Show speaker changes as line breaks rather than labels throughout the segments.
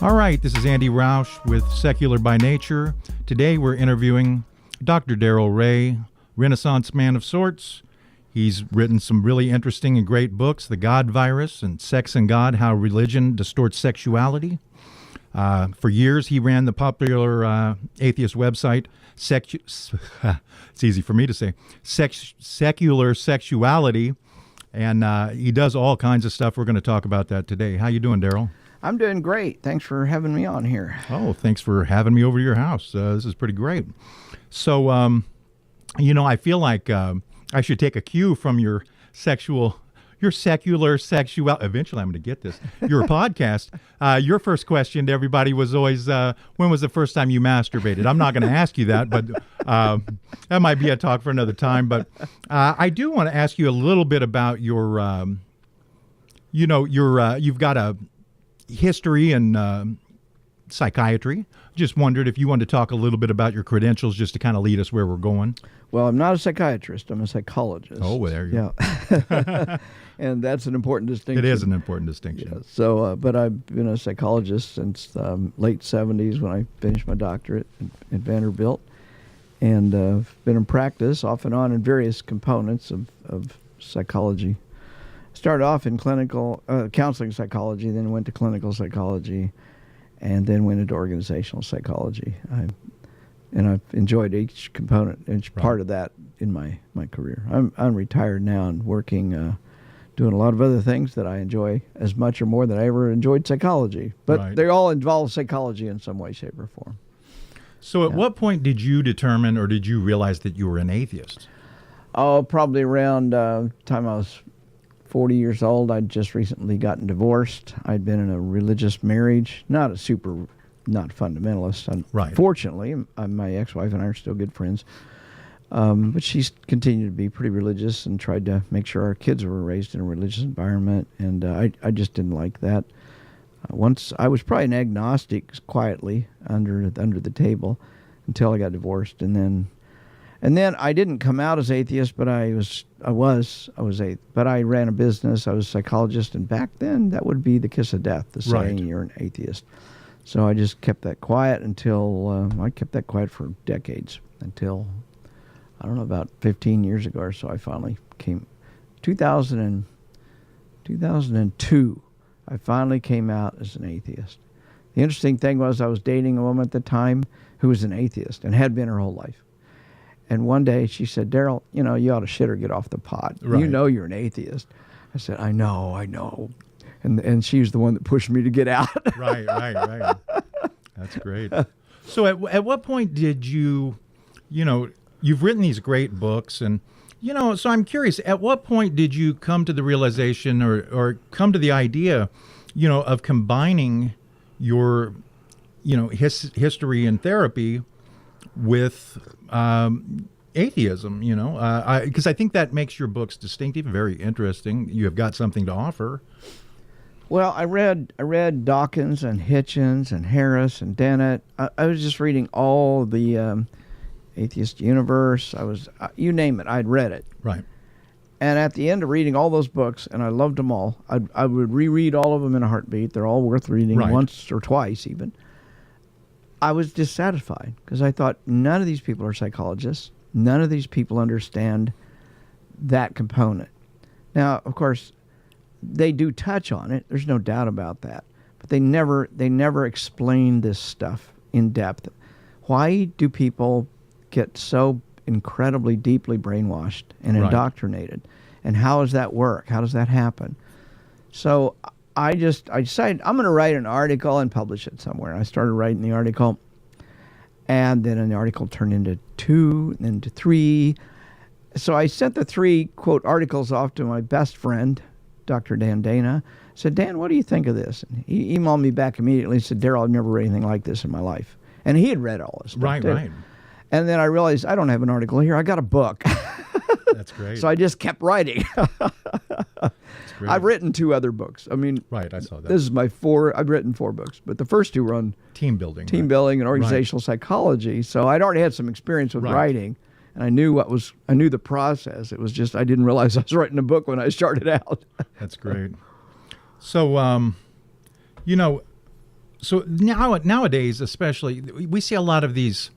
All right, this is Andy Rausch with Secular by Nature. Today we're interviewing Dr. Darrel Ray, Renaissance man of sorts. He's written some really interesting and great books, The God Virus and Sex and God, How Religion Distorts Sexuality. For years, he ran the popular atheist website, it's easy for me to say, Secular Sexuality, and he does all kinds of stuff. We're going to talk about that today. How you doing, Darrel?
I'm doing great. Thanks for having me on here.
Oh, thanks for having me over to your house. This is pretty great. So, I feel like I should take a cue from your secular sexuality. Eventually, I'm going to get this. Your podcast. Your first question to everybody was always, when was the first time you masturbated? I'm not going to ask you that, but that might be a talk for another time. But I do want to ask you a little bit about your, you've got a history in psychiatry. Just wondered if you wanted to talk a little bit about your credentials just to kind of lead us where we're going.
Well, I'm not a psychiatrist. I'm a psychologist.
Oh, well, there you go.
Yeah. And that's an important distinction.
It is an important distinction.
Yeah. So, but I've been a psychologist since late 70s when I finished my doctorate at Vanderbilt. And been in practice off and on in various components of psychology. Started off in clinical counseling psychology, then went to clinical psychology, and then went into organizational psychology. And I've enjoyed each component, each part of that in my career. I'm retired now and working, doing a lot of other things that I enjoy as much or more than I ever enjoyed psychology. But they all involve psychology in some way, shape, or form.
So at what point did you determine or did you realize that you were an atheist?
Oh, probably around time I was 40 years old. I'd just recently gotten divorced. I'd been in a religious marriage, not fundamentalist.
Right.
Fortunately, my ex-wife and I are still good friends. But she's continued to be pretty religious and tried to make sure our kids were raised in a religious environment. And I just didn't like that. Once I was probably an agnostic quietly under the table until I got divorced. And then I didn't come out as atheist, but I was atheist. But I ran a business. I was a psychologist, and back then that would be the kiss of death, the saying you're an atheist. So I just kept that quiet until I kept that quiet for decades until I don't know, about 15 years ago or so. I finally came 2002. I finally came out as an atheist. The interesting thing was I was dating a woman at the time who was an atheist and had been her whole life. And one day she said, Darrel, you ought to shit or get off the pot. Right. You know you're an atheist. I said, I know. And she was the one that pushed me to get out.
Right. That's great. So at what point did you've written these great books and, so I'm curious, at what point did you come to the realization or come to the idea, of combining your, history and therapy with atheism, because I think that makes your books distinctive, very interesting. You have got something to offer.
Well, I read Dawkins and Hitchens and Harris and Dennett. I was just reading all the Atheist Universe. I was, you name it, I'd read it.
Right.
And at the end of reading all those books, and I loved them all, I would reread all of them in a heartbeat. They're all worth reading once or twice even. I was dissatisfied because I thought none of these people are psychologists. None of these people understand that component. Now, of course, they do touch on it. There's no doubt about that. But they never explain this stuff in depth. Why do people get so incredibly deeply brainwashed and indoctrinated? And how does that work? How does that happen? So I decided I'm going to write an article and publish it somewhere. I started writing the article, and then an article turned into 2, and then to 3. So I sent the 3, quote, articles off to my best friend, Dr. Dan Dana. I said, Dan, what do you think of this? And he emailed me back immediately and said, Darrel, I've never read anything like this in my life. And he had read all this stuff. Right. And then I realized I don't have an article here. I got a book.
That's great.
So I just kept writing. I've written 2 other books. I mean,
I saw that.
This is my 4. I've written 4 books, but the first 2 were on
team building
and organizational psychology. So I'd already had some experience with writing, and I knew the process. It was just I didn't realize I was writing a book when I started out.
That's great. So, So nowadays, especially, we see a lot of these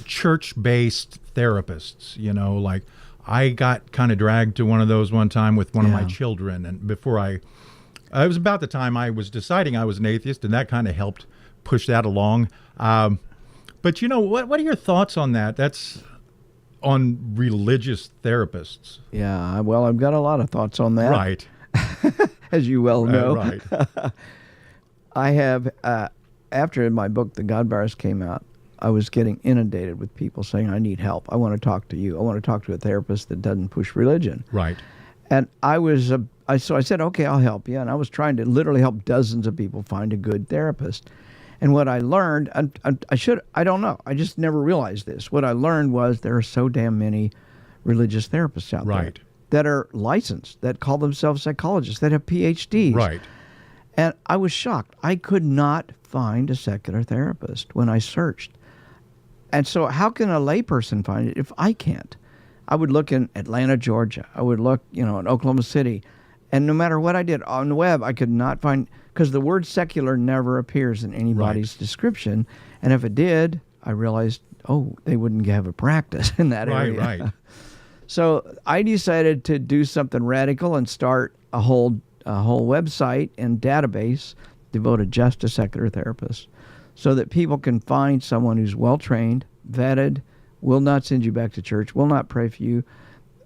church-based therapists, like I got kind of dragged to one of those one time with one of my children. And before it was about the time I was deciding I was an atheist, and that kind of helped push that along. But what are your thoughts on that? That's on religious therapists.
Yeah, well, I've got a lot of thoughts on that.
Right.
As you well know.
Right.
I have, after my book, The God Virus, came out, I was getting inundated with people saying, I need help. I want to talk to you. I want to talk to a therapist that doesn't push religion.
Right.
And so I said, okay, I'll help you. And I was trying to literally help dozens of people find a good therapist. And what I learned, I don't know. I just never realized this. What I learned was there are so damn many religious therapists out there that are licensed, that call themselves psychologists, that have PhDs.
Right.
And I was shocked. I could not find a secular therapist when I searched. And so how can a layperson find it if I can't? I would look in Atlanta, Georgia. I would look, in Oklahoma City. And no matter what I did on the web, I could not find, because the word secular never appears in anybody's description. And if it did, I realized, they wouldn't have a practice in that area.
Right.
So I decided to do something radical and start a whole website and database devoted just to secular therapists, so that people can find someone who's well-trained, vetted, will not send you back to church, will not pray for you,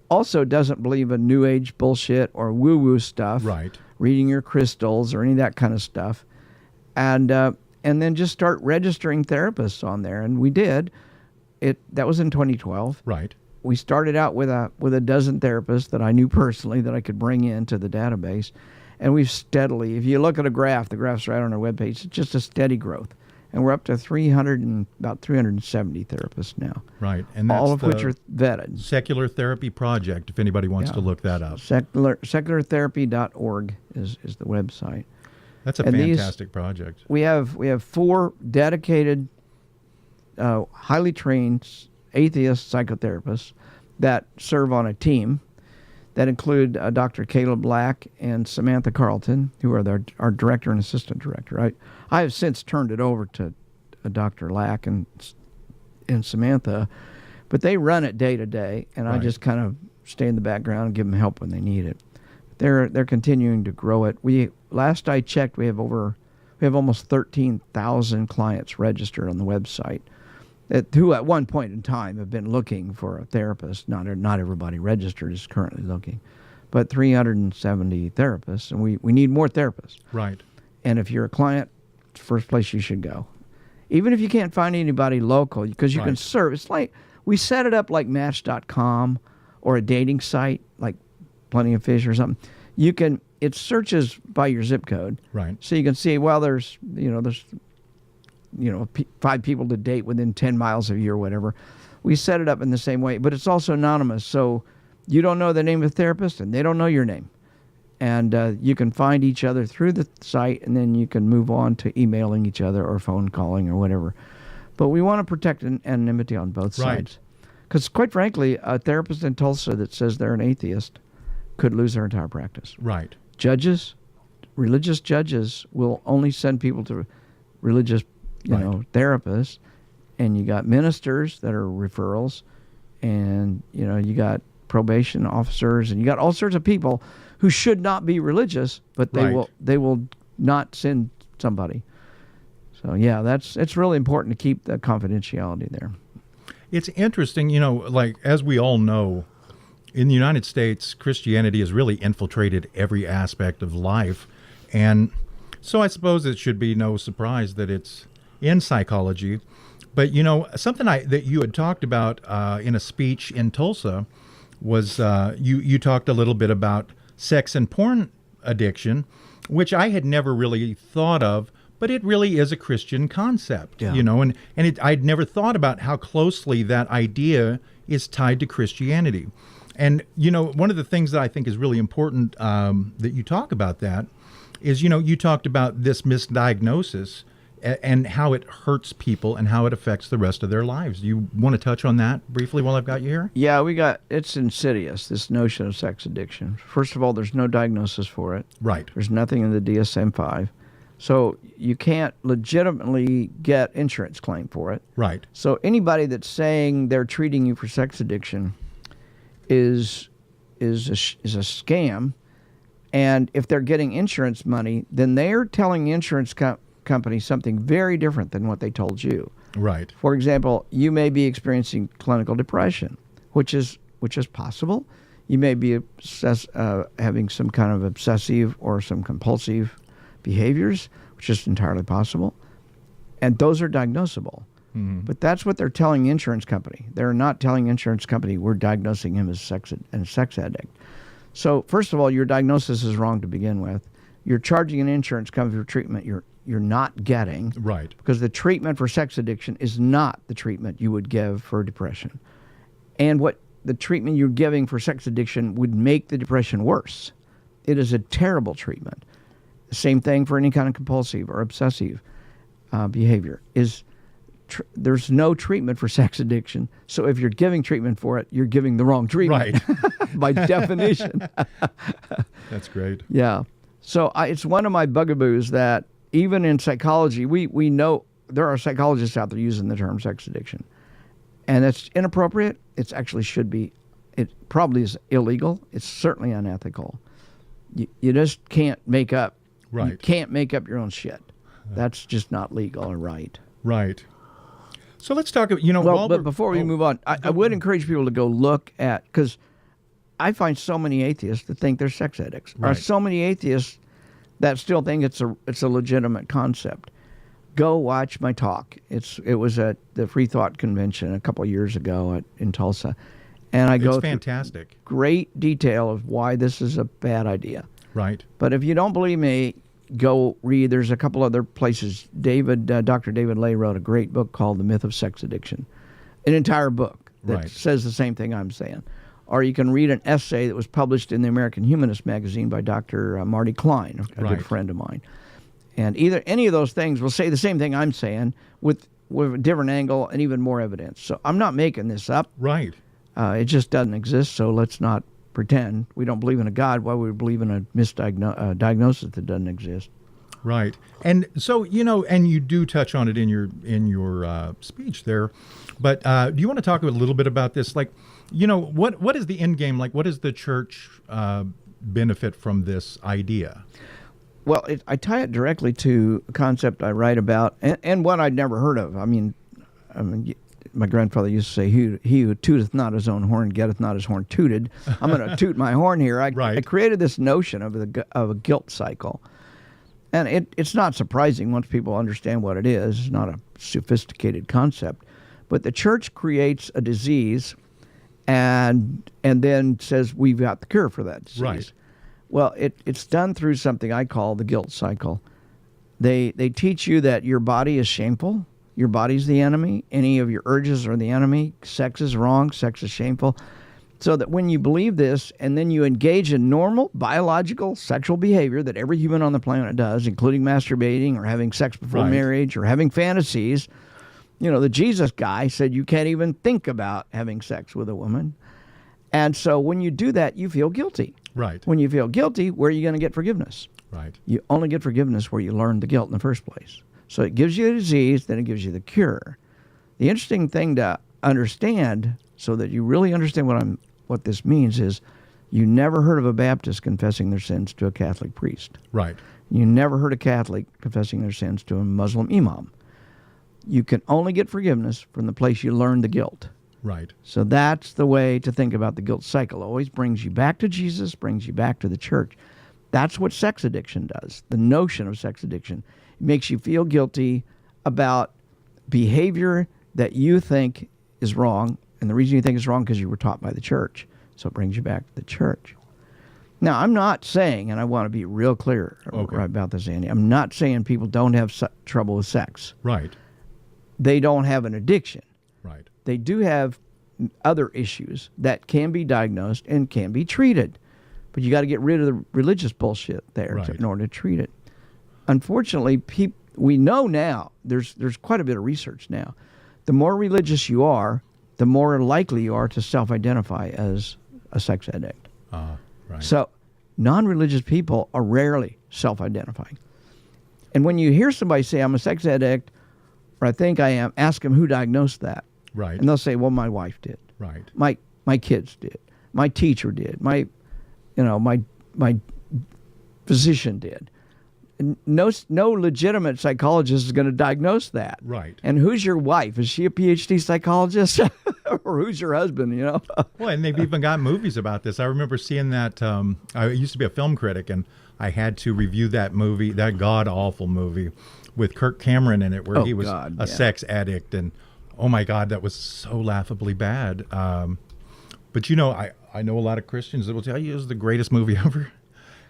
also doesn't believe in New Age bullshit or woo-woo stuff, reading your crystals or any of that kind of stuff, and then just start registering therapists on there. And we did. That was in 2012.
Right.
We started out with a dozen therapists that I knew personally that I could bring into the database. And we've steadily, if you look at a graph, the graph's right on our webpage, it's just a steady growth. And we're up to about 370 therapists now.
Right. And that's
all of which are vetted.
Secular Therapy Project, if anybody wants to look that up.
Seculartherapy.org is the website.
That's a fantastic project.
We have 4 dedicated, highly trained atheist psychotherapists that serve on a team that include Dr. Caleb Black and Samantha Carlton, who are our director and assistant director. I have since turned it over to Dr. Lack and Samantha, but they run it day to day, and I just kind of stay in the background and give them help when they need it. They're continuing to grow it. Last I checked, we have almost 13,000 clients registered on the website, who at one point in time have been looking for a therapist. Not everybody registered is currently looking, but 370 therapists, and we need more therapists.
Right.
And if you're a client, it's the first place you should go. Even if you can't find anybody local, because you can serve. It's like we set it up like Match.com or a dating site like Plenty of Fish or something. It searches by your zip code. Right. So you can see, there's 5 people to date within 10 miles of you or whatever. We set it up in the same way, but it's also anonymous. So you don't know the name of the therapist and they don't know your name. And you can find each other through the site, and then you can move on to emailing each other or phone calling or whatever. But we want to protect anonymity on both sides. Because quite frankly, a therapist in Tulsa that says they're an atheist could lose their entire practice. Right. Religious judges will only send people to religious therapists, and you got ministers that are referrals, and you got probation officers, and you got all sorts of people who should not be religious, but they will not send somebody. So it's really important to keep the confidentiality there.
It's interesting, like as we all know, in the United States, Christianity has really infiltrated every aspect of life, and so I suppose it should be no surprise that it's in psychology. But something that you had talked about in a speech in Tulsa was you talked a little bit about sex and porn addiction, which I had never really thought of, but it really is a Christian concept, and I'd never thought about how closely that idea is tied to Christianity. And one of the things that I think is really important that you talk about that is you talked about this misdiagnosis and how it hurts people and how it affects the rest of their lives. You want to touch on that briefly while I've got you here?
Yeah, it's insidious, this notion of sex addiction. First of all, there's no diagnosis for it.
Right.
There's nothing in the DSM-5. So you can't legitimately get insurance claim for it.
Right.
So anybody that's saying they're treating you for sex addiction is a scam. And if they're getting insurance money, then they're telling the insurance company something very different than what they told you.
Right.
For example, you may be experiencing clinical depression, which is possible. You may be having some kind of obsessive or some compulsive behaviors, which is entirely possible. And those are diagnosable. Mm-hmm. But that's what they're telling the insurance company. They're not telling the insurance company we're diagnosing him as a sex addict. So first of all, your diagnosis is wrong to begin with. You're charging an insurance company for treatment you're not getting.
Right.
Because the treatment for sex addiction is not the treatment you would give for depression. And what the treatment you're giving for sex addiction would make the depression worse. It is a terrible treatment. Same thing for any kind of compulsive or obsessive behavior. There's no treatment for sex addiction. So if you're giving treatment for it, you're giving the wrong treatment. Right. By definition.
That's great.
Yeah. So it's one of my bugaboos that even in psychology, we know there are psychologists out there using the term sex addiction. And it's inappropriate. It actually should be. It probably is illegal. It's certainly unethical. You just can't make up.
Right.
You can't make up your own shit. That's just not legal or right.
Right. So let's talk about,
Well, but before we move on, I would encourage people to go look at, because I find so many atheists that think they're sex addicts. Right. There are so many atheists that still think it's a legitimate concept. Go watch my talk. It was at the Free Thought Convention a couple of years ago in Tulsa. And I go
fantastic.
Through great detail of why this is a bad idea.
Right.
But if you don't believe me, go read. There's a couple other places. Dr. David Lay wrote a great book called The Myth of Sex Addiction. An entire book that says the same thing I'm saying. Or you can read an essay that was published in the American Humanist magazine by Dr. Marty Klein, a good friend of mine. And any of those things will say the same thing I'm saying with a different angle and even more evidence. So I'm not making this up.
Right.
It just doesn't exist, so let's not pretend. We don't believe in a God. Why would we believe in a diagnosis that doesn't exist?
Right. And so, and you do touch on it in your speech there, but do you want to talk a little bit about this? Like, what is the end game? Like, what does the church benefit from this idea?
Well, I tie it directly to a concept I write about and one I'd never heard of. I mean, my grandfather used to say, he who tooteth not his own horn getteth not his horn tooted. I'm going to toot my horn here. I created this notion of a guilt cycle. And it's not surprising once people understand what it is. It's not a sophisticated concept. But the church creates a disease and then says, we've got the cure for that disease. Right. Well, it's done through something I call the guilt cycle. They teach you that your body is shameful. Your body's the enemy. Any of your urges are the enemy. Sex is wrong. Sex is shameful. So that when you believe this and then you engage in normal biological sexual behavior that every human on the planet does, including masturbating or having sex before marriage or having fantasies, the Jesus guy said you can't even think about having sex with a woman. And so when you do that, you feel guilty.
Right.
When you feel guilty, where are you going to get forgiveness?
Right.
You only get forgiveness where you learn the guilt in the first place. So it gives you a disease, then it gives you the cure. The interesting thing to understand, so that you really understand what this means, is you never heard of a Baptist confessing their sins to a Catholic priest.
Right.
You never heard a Catholic confessing their sins to a Muslim imam. You can only get forgiveness from the place you learn the guilt.
Right.
So that's the way to think about the guilt cycle. It always brings you back to Jesus, brings you back to the church. That's what sex addiction does, the notion of sex addiction. It makes you feel guilty about behavior that you think is wrong, and the reason you think it's wrong because you were taught by the church. So it brings you back to the church. Now, I'm not saying, and I want to be real clear about this, Andy, I'm not saying people don't have trouble with sex.
Right.
They don't have an addiction.
Right.
They do have other issues that can be diagnosed and can be treated. But you got to get rid of the religious bullshit there in order to treat it. Unfortunately, we know now, there's quite a bit of research now. The more religious you are, the more likely you are to self-identify as a sex addict.
Right.
So non-religious people are rarely self-identifying. And when you hear somebody say, I'm a sex addict, or I think I am, ask them who diagnosed that.
Right.
And they'll say, well, my wife did.
Right.
My kids did. My teacher did. My physician did. And no legitimate psychologist is going to diagnose that.
Right.
And who's your wife? Is she a PhD psychologist? Or who's your husband, you know?
Well, and they've even got movies about this. I remember seeing that. I used to be a film critic, and I had to review that movie, that god-awful movie with Kirk Cameron in it, where he was a sex addict. And, oh, my God, that was so laughably bad. But, you know, I know a lot of Christians that will tell you it was the greatest movie ever.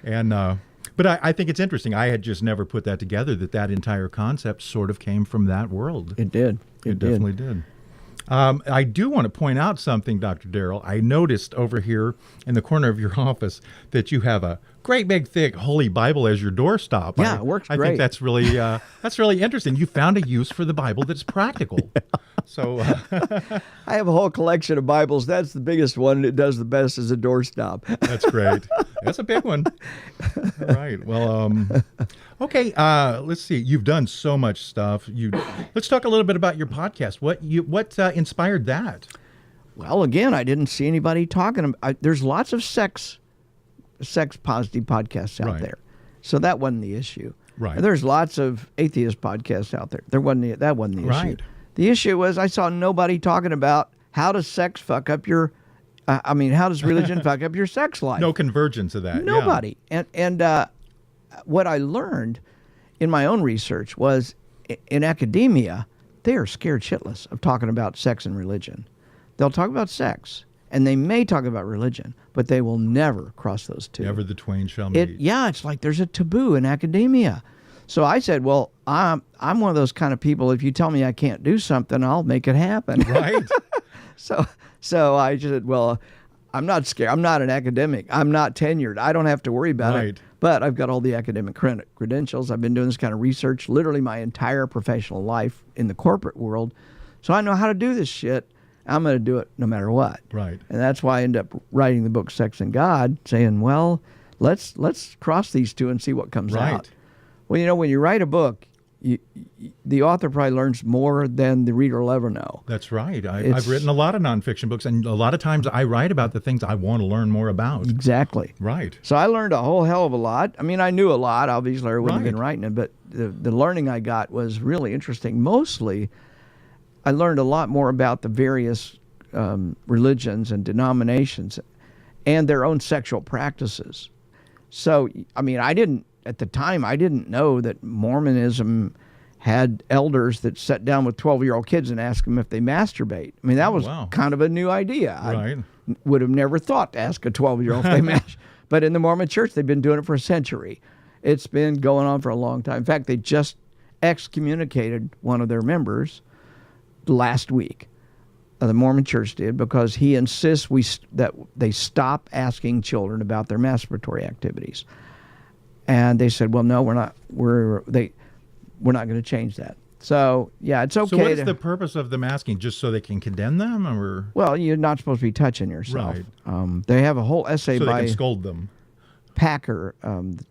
And but I think it's interesting. I had just never put that together, that entire concept sort of came from that world.
It did.
It definitely did. I do want to point out something, Dr. Darrel. I noticed over here in the corner of your office that you have a great big thick Holy Bible as your doorstop.
Yeah, it works great.
I think that's really interesting. You found a use for the Bible that's practical. So
I have a whole collection of Bibles. That's the biggest one. It does the best as a doorstop.
That's great. That's a big one. All right. Well, okay. Let's see. You've done so much stuff. Let's talk a little bit about your podcast. What inspired that?
Well, again, I didn't see anybody talking. There's lots of sex positive podcasts out there, so that wasn't the issue.
Right.
There's lots of atheist podcasts out there. That wasn't the issue.
Right.
The issue was I saw nobody talking about how does sex fuck up your. How does religion fuck up your sex life?
No convergence of that.
Nobody. Yeah. And what I learned in my own research was in academia, they are scared shitless of talking about sex and religion. They'll talk about sex, and they may talk about religion, but they will never cross those two.
Never the twain shall meet.
It's like there's a taboo in academia. So I said, well, I'm one of those kind of people. If you tell me I can't do something, I'll make it happen.
Right.
So I just said, well, I'm not scared. I'm not an academic. I'm not tenured. I don't have to worry about it. But I've got all the academic credentials. I've been doing this kind of research literally my entire professional life in the corporate world. So I know how to do this shit. I'm going to do it no matter what.
Right.
And that's why I end up writing the book Sex and God, saying, well, let's cross these two and see what comes out. Well, you know, when you write a book, the author probably learns more than the reader will ever know.
That's right. I've written a lot of nonfiction books, and a lot of times I write about the things I want to learn more about.
Exactly.
Right.
So I learned a whole hell of a lot. I mean, I knew a lot, obviously, or I wouldn't have been writing it, but the learning I got was really interesting. Mostly, I learned a lot more about the various religions and denominations and their own sexual practices. So, I mean, at the time, I didn't know that Mormonism had elders that sat down with 12-year-old kids and asked them if they masturbate. I mean, that was kind of a new idea.
Right.
I would have never thought to ask a 12-year-old if they masturbate. But in the Mormon church, they've been doing it for a century. It's been going on for a long time. In fact, they just excommunicated one of their members last week. The Mormon church did, because he insists that they stop asking children about their masturbatory activities. And they said, well, no, we're not going to change that. So, yeah, it's okay.
So what is the purpose of them asking? Just so they can condemn them? Or?
Well, you're not supposed to be touching yourself.
Right.
They have a whole essay
so
by
they can scold them.
Packer,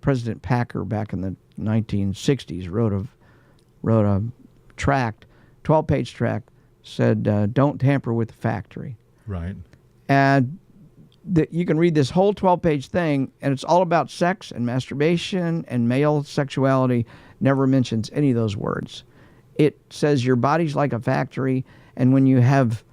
President Packer, back in the 1960s, wrote a tract, 12-page tract, said, don't tamper with the factory.
Right.
And you can read this whole 12-page thing, and it's all about sex and masturbation and male sexuality. Never mentions any of those words. It says your body's like a factory, and when you have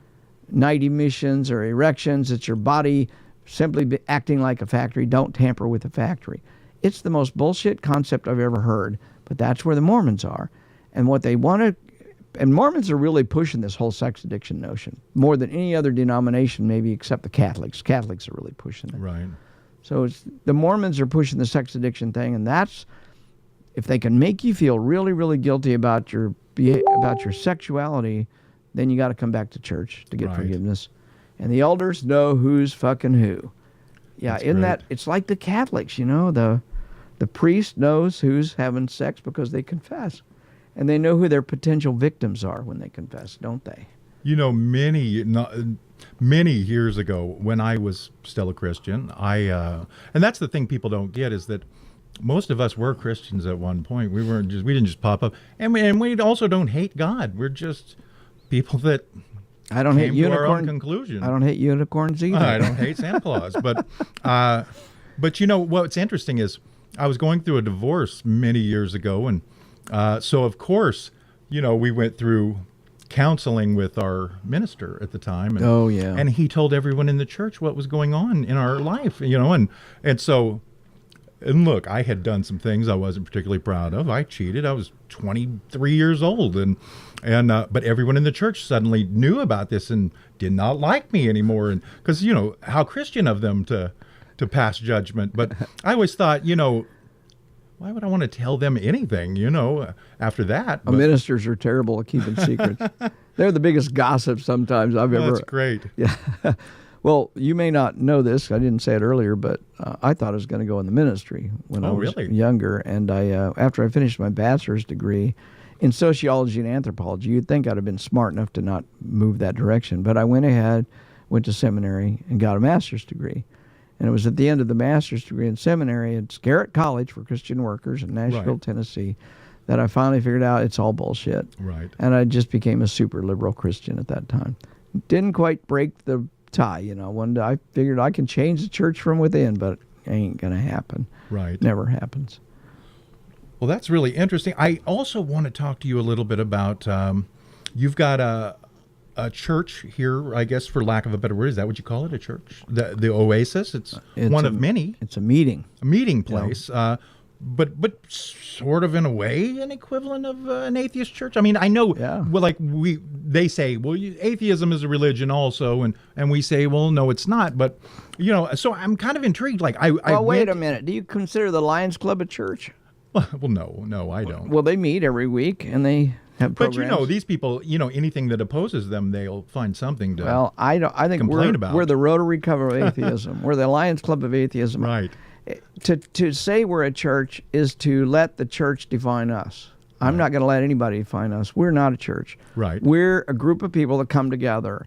night emissions or erections, it's your body simply acting like a factory. Don't tamper with the factory. It's the most bullshit concept I've ever heard, but that's where the Mormons are. And what they want to... And Mormons are really pushing this whole sex addiction notion more than any other denomination, maybe except the Catholics. Catholics are really pushing it.
Right.
So the Mormons are pushing the sex addiction thing, and that's, if they can make you feel really, really guilty about your sexuality, then you got to come back to church to get forgiveness. And the elders know who's fucking who. Yeah, it's like the Catholics, you know, the priest knows who's having sex because they confess. And they know who their potential victims are when they confess, don't they?
You know, many years ago, when I was still a Christian, and that's the thing people don't get, is that most of us were Christians at one point. We didn't just pop up, and we also don't hate God. We're just people that
I don't hate
came to our own
unicorn
conclusion.
I don't hate unicorns either.
I don't hate Santa Claus, but you know what's interesting is I was going through a divorce many years ago, and so of course, you know, we went through counseling with our minister at the time. And, and he told everyone in the church what was going on in our life, you know, and so, and look, I had done some things I wasn't particularly proud of. I cheated. I was 23 years old, and but everyone in the church suddenly knew about this and did not like me anymore, and because, you know, how Christian of them to pass judgment. But I always thought, you know, why would I want to tell them anything, you know, after that?
Ministers are terrible at keeping secrets. They're the biggest gossip sometimes I've ever.
That's great.
Yeah. Well, you may not know this. I didn't say it earlier, but I thought I was going to go in the ministry when I was younger. And after I finished my bachelor's degree in sociology and anthropology, you'd think I'd have been smart enough to not move that direction. But I went ahead, went to seminary, and got a master's degree. And it was at the end of the master's degree in seminary at Garrett College for Christian Workers in Nashville, Tennessee, that I finally figured out it's all bullshit.
Right.
And I just became a super liberal Christian at that time. Didn't quite break the tie, you know. One day I figured I can change the church from within, but it ain't going to happen.
Right.
Never happens.
Well, that's really interesting. I also want to talk to you a little bit about, you've got a church here, I guess, for lack of a better word. Is that what you call it, a church? The Oasis? It's one of many.
It's a meeting.
A meeting place. But sort of in a way an equivalent of an atheist church. I mean, I know, well, like they say, well, atheism is a religion also, and we say, well, no, it's not. But, you know, so I'm kind of intrigued. Like,
wait a minute. Do you consider the Lions Club a church?
Well, no, I don't.
Well, they meet every week, and they have programs.
But, you know, these people, you know, anything that opposes them, they'll find something to
I think we're the Rotary Club of Atheism. We're the Lions Club of Atheism.
Right.
To say we're a church is to let the church define us. I'm not going to let anybody define us. We're not a church.
Right.
We're a group of people that come together.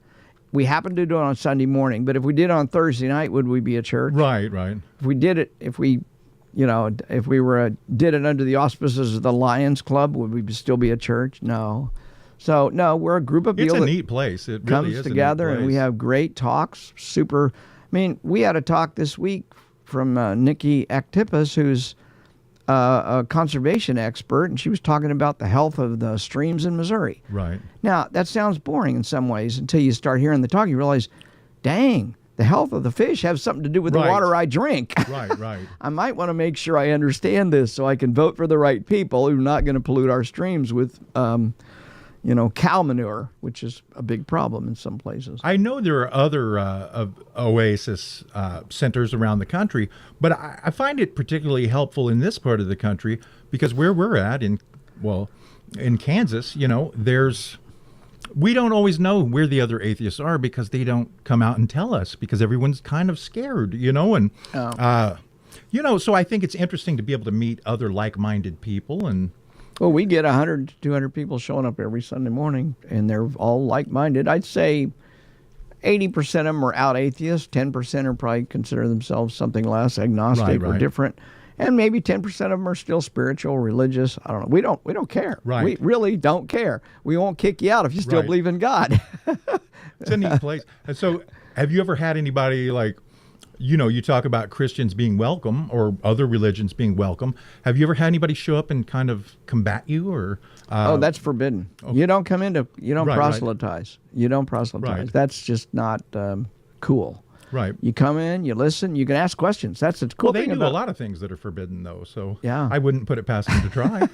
We happen to do it on Sunday morning, but if we did it on Thursday night, would we be a church?
Right.
If we did it, if we did it under the auspices of the Lions Club, would we still be a church? No. So, no, we're a group of people
It's a neat place. It really
comes together, and we have great talks. Super. I mean, we had a talk this week from Nikki Actipas, who's a conservation expert, and she was talking about the health of the streams in Missouri.
Right.
Now, that sounds boring in some ways until you start hearing the talk. You realize, dang, the health of the fish has something to do with the water I drink.
Right.
I might want to make sure I understand this so I can vote for the right people who are not going to pollute our streams with, cow manure, which is a big problem in some places.
I know there are other Oasis centers around the country, but I find it particularly helpful in this part of the country because where we're at in Kansas, you know, we don't always know where the other atheists are because they don't come out and tell us because everyone's kind of scared, you know, and so I think it's interesting to be able to meet other like-minded people. And
well, we get 100 to 200 people showing up every Sunday morning, and they're all like-minded. I'd say 80% of them are out atheists. 10% are probably consider themselves something less, agnostic or different. And maybe 10% of them are still spiritual, religious. I don't know. We don't care.
Right.
We really don't care. We won't kick you out if you still believe in God.
It's a neat place. And so have you ever had anybody like, you know, you talk about Christians being welcome or other religions being welcome. Have you ever had anybody show up and kind of combat you or?
That's forbidden. Okay. You don't proselytize. You don't proselytize.
Right.
That's just not cool.
Right.
You come in, you listen, you can ask questions. That's the cool thing.
Well, they do a lot of things that are forbidden, though. So I wouldn't put it past them to try.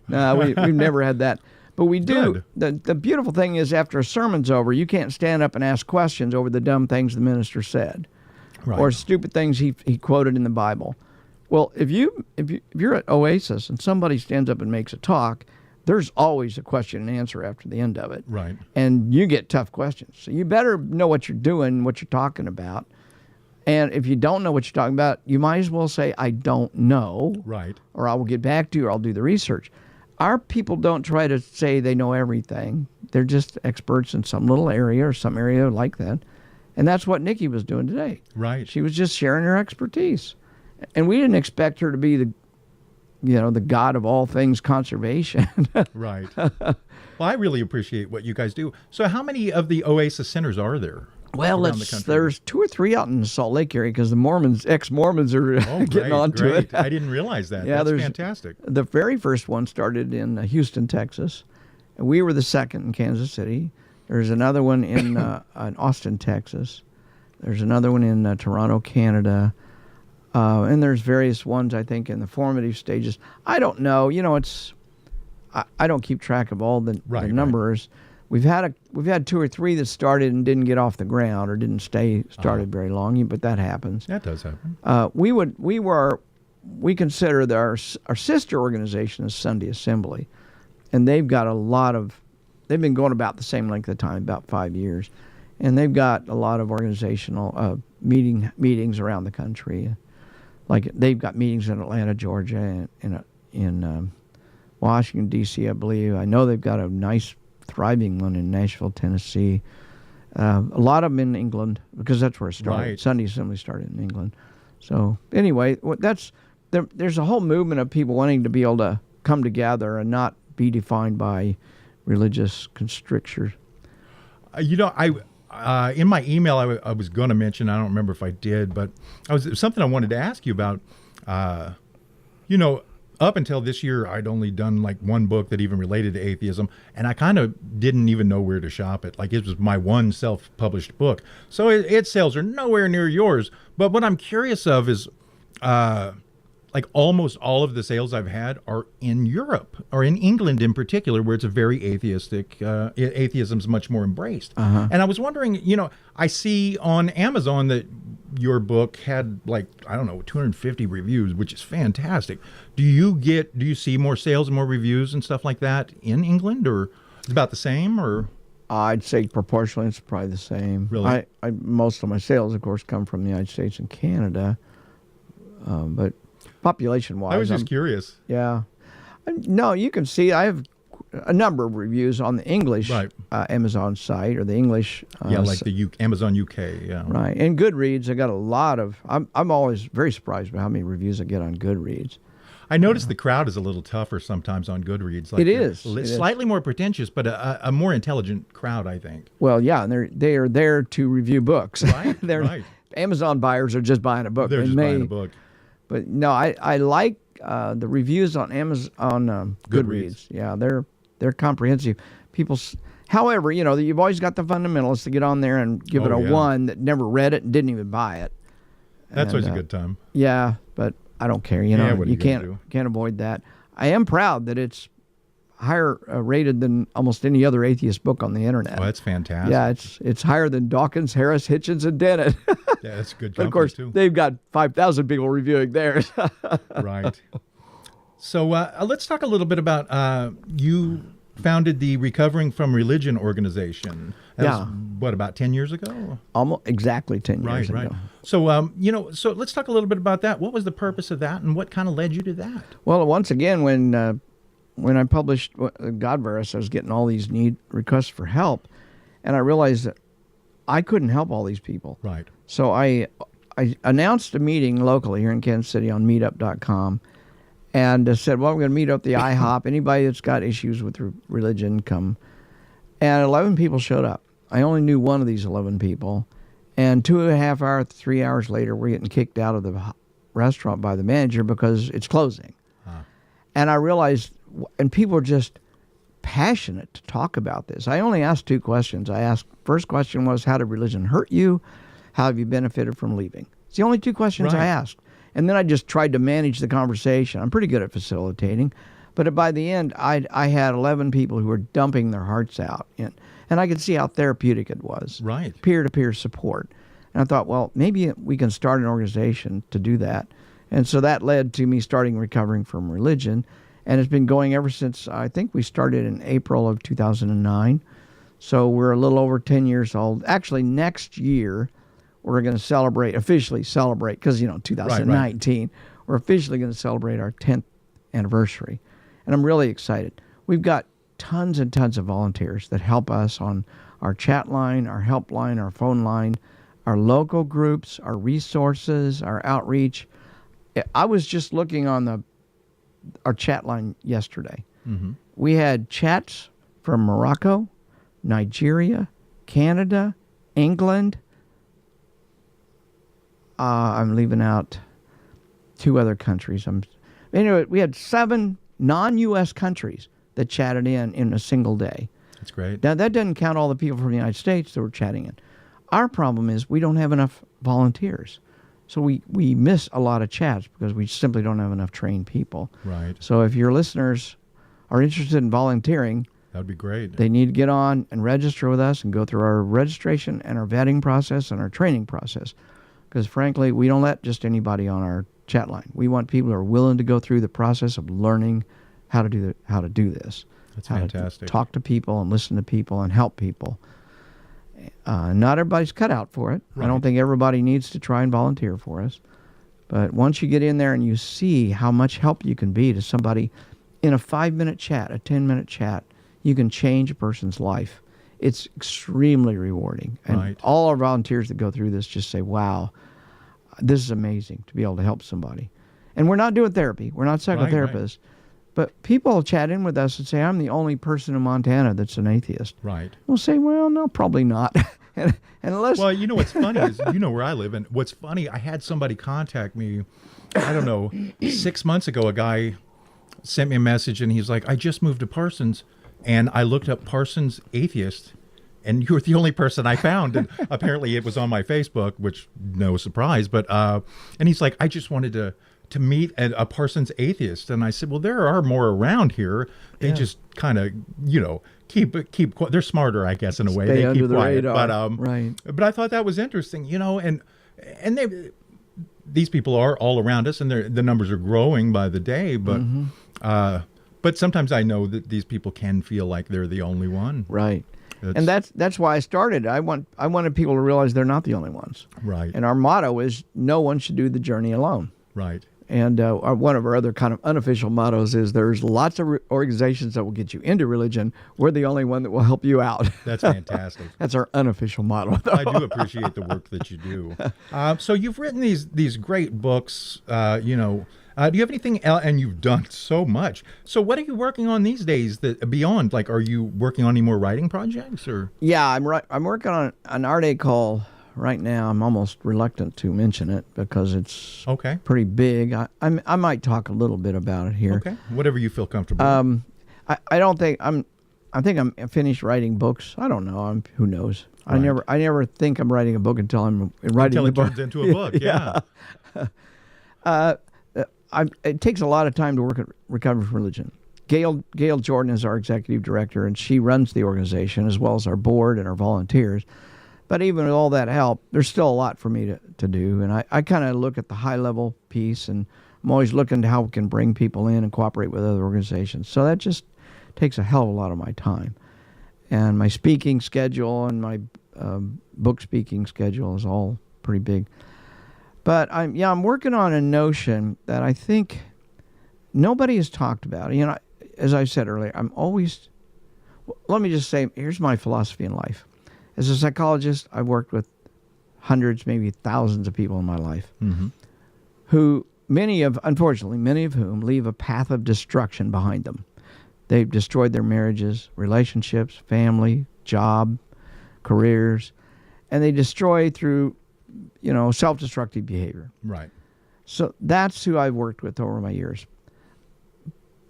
No, we've never had that. But we do. The beautiful thing is after a sermon's over, you can't stand up and ask questions over the dumb things the minister said. Right. Or stupid things he quoted in the Bible. Well, if you're at Oasis and somebody stands up and makes a talk, there's always a question and answer after the end of it.
Right.
And you get tough questions. So you better know what you're doing, what you're talking about. And if you don't know what you're talking about, you might as well say, I don't know.
Right.
Or I will get back to you, or I'll do the research. Our people don't try to say they know everything. They're just experts in some little area or some area like that. And that's what Nikki was doing today.
Right.
She was just sharing her expertise. And we didn't expect her to be the God of all things conservation.
Right. Well, I really appreciate what you guys do. So how many of the Oasis centers are there?
Well, there's 2 or 3 out in the Salt Lake area because the ex-Mormons are getting onto it.
I didn't realize that.
Yeah,
that's fantastic.
The very first one started in Houston, Texas. And we were the second in Kansas City. There's another one in Austin, Texas. There's another one in Toronto, Canada. And there's various ones, I think, in the formative stages. I don't know. I don't keep track of all the numbers. Right. We've had 2 or 3 that started and didn't get off the ground or didn't stay started very long, but that happens.
That does happen.
We consider that our sister organization is Sunday Assembly, and they've got they've been going about the same length of time, about 5 years, and they've got a lot of organizational meetings around the country. Like they've got meetings in Atlanta, Georgia, and in Washington, D.C., I believe. I know they've got a nice thriving one in Nashville, Tennessee. A lot of them in England because that's where it started.
Right.
Sunday Assembly started in England. So anyway, there's a whole movement of people wanting to be able to come together and not be defined by religious constrictures.
In my email, I was going to mention, I don't remember if I did, but it was something I wanted to ask you about. Up until this year, I'd only done like one book that even related to atheism, and I kind of didn't even know where to shop it. Like it was my one self-published book. So its sales are nowhere near yours. But what I'm curious of is, like almost all of the sales I've had are in Europe or in England in particular, where it's a very atheistic, atheism's much more embraced. And I was wondering, I see on Amazon that your book had 250 reviews, which is fantastic. Do you see more sales and more reviews and stuff like that in England, or it's about the same, or?
I'd say proportionally it's probably the same.
Really?
Most of my sales, of course, come from the United States and Canada, but population-wise,
I was just curious.
Yeah. No, you can see I have a number of reviews on the English Amazon site or the English.
Like the Amazon UK. Yeah.
Right. And Goodreads, I got a lot of. I'm always very surprised by how many reviews I get on Goodreads.
I noticed the crowd is a little tougher sometimes on Goodreads.
It is.
Slightly more pretentious, but a more intelligent crowd, I think.
Well, yeah, and they are there to review books.
Right. Right.
Amazon buyers are just buying a book.
They're just buying a book.
But no, I like the reviews on Amazon on Goodreads. Yeah, they're comprehensive. However, you've always got the fundamentalists to get on there and give it a 1 that never read it and didn't even buy it.
That's always a good time.
Yeah, but I don't care. You can't avoid that. I am proud that it's higher rated than almost any other atheist book on the internet.
Oh, that's fantastic.
Yeah, it's higher than Dawkins, Harris, Hitchens, and Dennett.
Yeah, that's a good
But of course,
too.
They've got 5,000 people reviewing theirs.
Right. So let's talk a little bit about you founded the Recovering from Religion organization. That was, about 10 years ago?
Almost exactly 10 years ago.
Right. So, so let's talk a little bit about that. What was the purpose of that, and what kind of led you to that?
Well, once again, when I published Godverse, I was getting all these requests for help, and I realized that I couldn't help all these people.
Right.
So I announced a meeting locally here in Kansas City on meetup.com, and said, well, we're going to meet up at the IHOP. Anybody that's got issues with religion, come. And 11 people showed up. I only knew one of these 11 people. And 2.5 hours, 3 hours later, we're getting kicked out of the restaurant by the manager because it's closing. And I realized, and people are just passionate to talk about this. I only asked 2 questions. First question was, how did religion hurt you? How have you benefited from leaving? It's the only 2 questions I asked. And then I just tried to manage the conversation. I'm pretty good at facilitating. But by the end, I had 11 people who were dumping their hearts out. And I could see how therapeutic it was.
Right.
Peer-to-peer support. And I thought, well, maybe we can start an organization to do that. And so that led to me starting Recovering from Religion. And it's been going ever since, I think we started in April of 2009. So we're a little over 10 years old. Actually, next year, we're going to officially celebrate, because, 2019, we're officially going to celebrate our 10th anniversary. And I'm really excited. We've got tons and tons of volunteers that help us on our chat line, our helpline, our phone line, our local groups, our resources, our outreach. I was just looking on the our chat line yesterday.
Mm-hmm.
We had chats from Morocco, Nigeria, Canada, England. I'm leaving out 2 other countries. Anyway, we had 7 non-U.S. countries that chatted in a single day.
That's great.
Now, that doesn't count all the people from the United States that were chatting in. Our problem is we don't have enough volunteers. So we miss a lot of chats because we simply don't have enough trained people.
Right.
So if your listeners are interested in volunteering,
that would be great.
They need to get on and register with us and go through our registration and our vetting process and our training process. Because frankly, we don't let just anybody on our chat line. We want people who are willing to go through the process of learning how to do this.
That's
how
fantastic.
To talk to people and listen to people and help people. Not everybody's cut out for it.
Right.
I don't think everybody needs to try and volunteer for us. But once you get in there and you see how much help you can be to somebody in a 5-minute chat, a 10-minute chat, you can change a person's life. It's extremely rewarding. And
Right.
all our volunteers that go through this just say, wow, this is amazing to be able to help somebody. And we're not doing therapy. We're not psychotherapists.
Right.
But people chat in with us and say, I'm the only person in Montana that's an atheist.
Right.
We'll say, well, no, probably not. and unless...
Well, you know what's funny is, you know where I live, and what's funny, I had somebody contact me, I don't know, 6 months ago, a guy sent me a message, and he's like, I just moved to Parsons, and I looked up Parsons Atheist, and you were the only person I found, and apparently it was on my Facebook, which no surprise, but, and he's like, I just wanted to meet a Parsons Atheist. And I said, well, there are more around here. They just kind of, keep they're smarter, I guess, in a way.
Stay
they
under
keep
the
quiet.
radar.
But,
right.
But I thought that was interesting, and these people are all around us, and the numbers are growing by the day. But, but sometimes I know that these people can feel like they're the only one.
Right. And that's why I started. I wanted people to realize they're not the only ones.
Right.
And our motto is no one should do the journey alone.
Right.
And one of our other kind of unofficial mottos is there's lots of organizations that will get you into religion. We're the only one that will help you out.
That's fantastic.
That's our unofficial motto.
I do appreciate the work that you do. So you've written these great books, do you have anything else? And you've done so much. So what are you working on these days that beyond, like, are you working on any more writing projects or? Yeah,
I'm working on an article right now. I'm almost reluctant to mention it because it's pretty big. I might talk a little bit about it here.
Okay, whatever you feel comfortable.
I don't think I think I'm finished writing books. I don't know. Who knows? Right. I never think I'm writing a book until I'm writing the book.
Until it turns into a book. Yeah.
It takes a lot of time to work at Recovery from Religion. Gail Jordan is our executive director, and she runs the organization as well as our board and our volunteers. But even with all that help, there's still a lot for me to do. And I kind of look at the high-level piece, and I'm always looking to how we can bring people in and cooperate with other organizations. So that just takes a hell of a lot of my time. And my speaking schedule and my book speaking schedule is all pretty big. But I'm working on a notion that I think nobody has talked about. As I said earlier, let me just say, here's my philosophy in life. As a psychologist, I've worked with hundreds, maybe thousands of people in my life, who unfortunately, many of whom leave a path of destruction behind them. They've destroyed their marriages, relationships, family, job, careers, and they destroy through self-destructive behavior.
Right.
So that's who I've worked with over my years.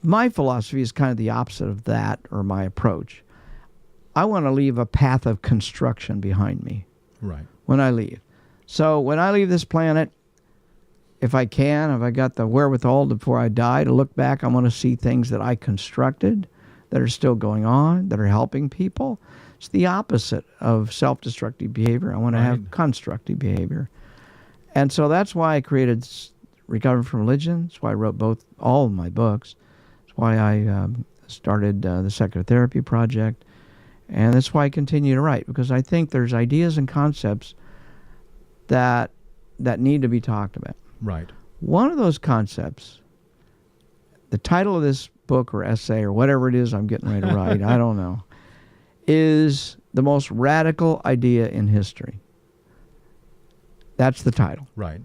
My philosophy is kind of the opposite of that, or my approach. I want to leave a path of construction behind me.
Right.
When I leave. So when I leave this planet, if I got the wherewithal before I die to look back, I want to see things that I constructed that are still going on, that are helping people. It's the opposite of self-destructive behavior. I want to have constructive behavior. And so that's why I created Recovery from Religion. That's why I wrote all of my books. That's why I started the Secular Therapy Project. And that's why I continue to write, because I think there's ideas and concepts that need to be talked about.
Right.
One of those concepts, the title of this book or essay or whatever it is I'm getting ready to write, I don't know, is the most radical idea in history. That's the title.
Right.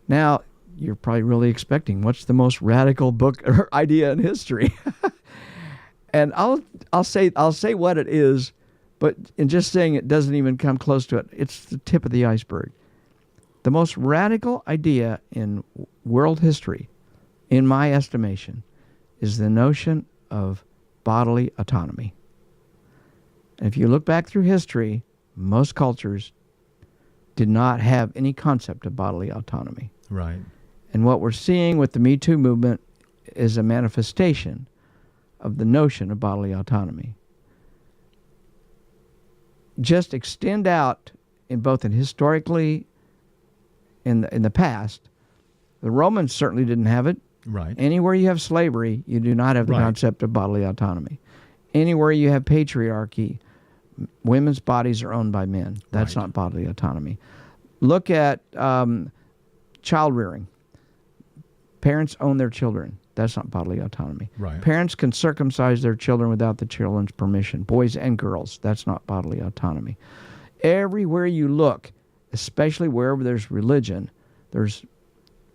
Now, you're probably really expecting, what's the most radical book or idea in history? And I'll say what it is, but in just saying it doesn't even come close to it. It's the tip of the iceberg. The most radical idea in world history, in my estimation, is the notion of bodily autonomy. And if you look back through history, most cultures did not have any concept of bodily autonomy.
Right.
And what we're seeing with the Me Too movement is a manifestation of the notion of bodily autonomy. Just extend out in historically in the past. The Romans certainly didn't have it.
Right.
Anywhere you have slavery, you do not have the concept of bodily autonomy. Anywhere you have patriarchy, women's bodies are owned by men. That's not bodily autonomy. Look at child rearing. Parents own their children. That's not bodily autonomy.
Right.
Parents can circumcise their children without the children's permission, boys and girls. That's not bodily autonomy. Everywhere you look, especially wherever there's religion, there's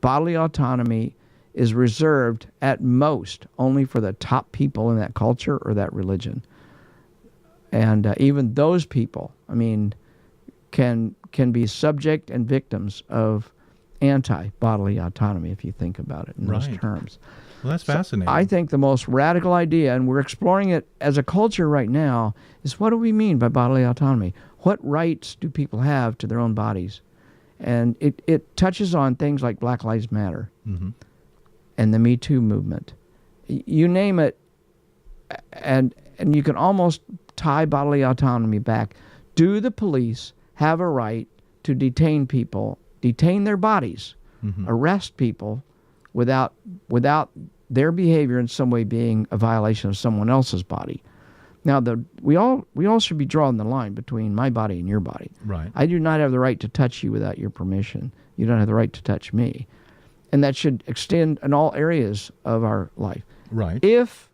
bodily autonomy is reserved at most only for the top people in that culture or that religion. And even those people, I mean, can be subject and victims of anti-bodily autonomy, if you think about it in those terms.
Well, that's fascinating.
I think the most radical idea, and we're exploring it as a culture right now, is what do we mean by bodily autonomy? What rights do people have to their own bodies? And it touches on things like Black Lives Matter and the Me Too movement. You name it, and you can almost tie bodily autonomy back. Do the police have a right to detain people, detain their bodies, arrest people without their behavior in some way being a violation of someone else's body? Now, we all should be drawing the line between my body and your body.
Right.
I do not have the right to touch you without your permission. You don't have the right to touch me. And that should extend in all areas of our life.
Right.
If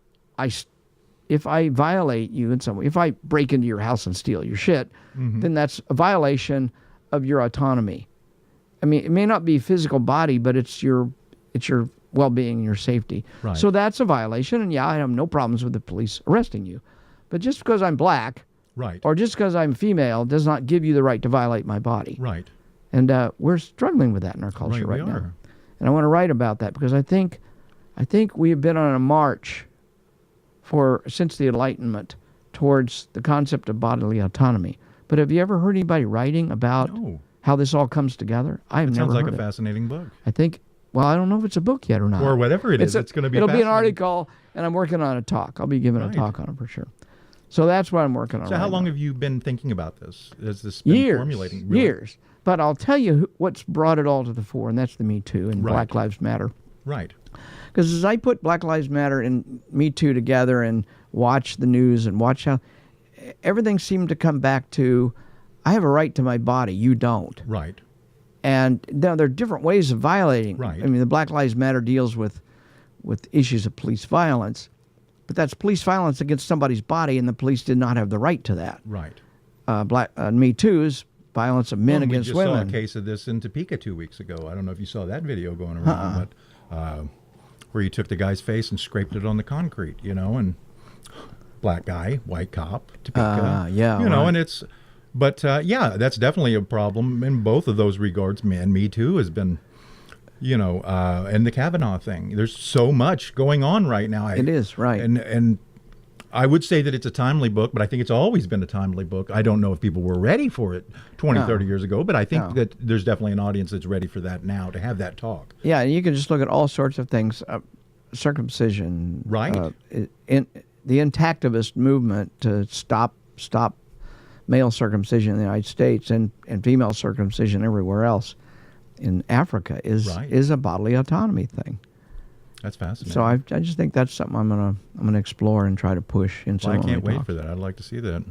I violate you in some way, if I break into your house and steal your shit, then that's a violation of your autonomy. I mean, it may not be physical body, but it's your well-being and your safety.
Right.
So that's a violation, and yeah, I have no problems with the police arresting you. But just because I'm black, or just because I'm female, does not give you the right to violate my body.
Right.
And we're struggling with that in our culture right now. And I want to write about that because I think we have been on a march since the Enlightenment towards the concept of bodily autonomy. But have you ever heard anybody writing about how this all comes together? I've never heard it.
Sounds like a fascinating book.
I think, well, I don't know if it's a book yet or not.
Or whatever it is, it's going to be
It'll be an article, and I'm working on a talk. I'll be giving a talk on it for sure. So that's what I'm working on.
So how long have you been thinking about this? Has this been formulating? Really?
Years. But I'll tell you what's brought it all to the fore, and that's the Me Too and Black Lives Matter. Right. Because as I put Black Lives Matter and Me Too together and watch the news and watch how everything seemed to come back to, I have a right to my body, you don't. Right. And now there are different ways of violating. Right. I mean, the Black Lives Matter deals with issues of police violence, but that's police violence against somebody's body, and the police did not have the right to that. Right. Me Too is violence of men against women.
We just saw a case of this in Topeka 2 weeks ago. I don't know if you saw that video going around, but where you took the guy's face and scraped it on the concrete, and black guy, white cop, Topeka. And it's, but that's definitely a problem in both of those regards. Me Too has been, and the Kavanaugh thing. There's so much going on right now.
It is, right.
And I would say that it's a timely book, but I think it's always been a timely book. I don't know if people were ready for it 20, 30 years ago, but I think that there's definitely an audience that's ready for that now, to have that talk.
Yeah, and you can just look at all sorts of things. Circumcision. Right. The intactivist movement to stop male circumcision in the United States and female circumcision everywhere else in Africa is a bodily autonomy thing.
That's fascinating.
So I just think that's something I'm gonna explore and try to push in some.
Well, I can't wait for that. I'd like to see that.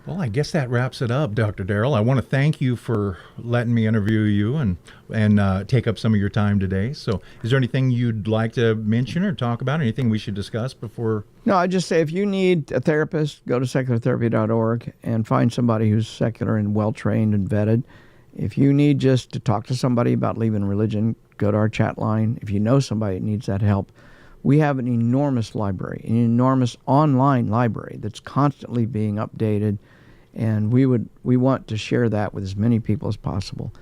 Well, I guess that wraps it up, Dr. Darrel. I want to thank you for letting me interview you and take up some of your time today. So is there anything you'd like to mention or talk about? Anything we should discuss before?
No, I just say if you need a therapist, go to seculartherapy.org and find somebody who's secular and well-trained and vetted. If you need just to talk to somebody about leaving religion, go to our chat line. If you know somebody that needs that help, we have an enormous library, an enormous online library that's constantly being updated, and we want to share that with as many people as possible.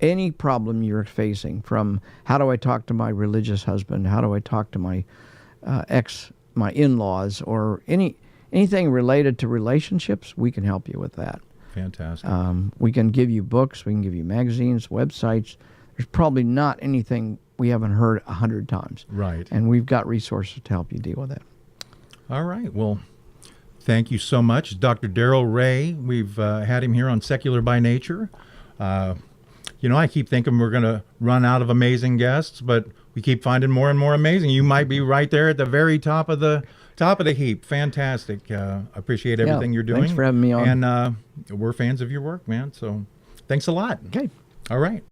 Any problem you're facing, from how do I talk to my religious husband, how do I talk to my my in-laws, or anything related to relationships, we can help you with that.
Fantastic.
We can give you books, we can give you magazines, websites. There's probably not anything we haven't heard 100 times.
Right.
And we've got resources to help you deal with it.
All right. Well, thank you so much, Dr. Darrel Ray. We've had him here on Secular by Nature. I keep thinking we're going to run out of amazing guests, but we keep finding more and more amazing. You might be right there at the very top of the heap. Fantastic. Appreciate everything you're doing.
Thanks for having me on.
And we're fans of your work, man. So thanks a lot.
Okay.
All right.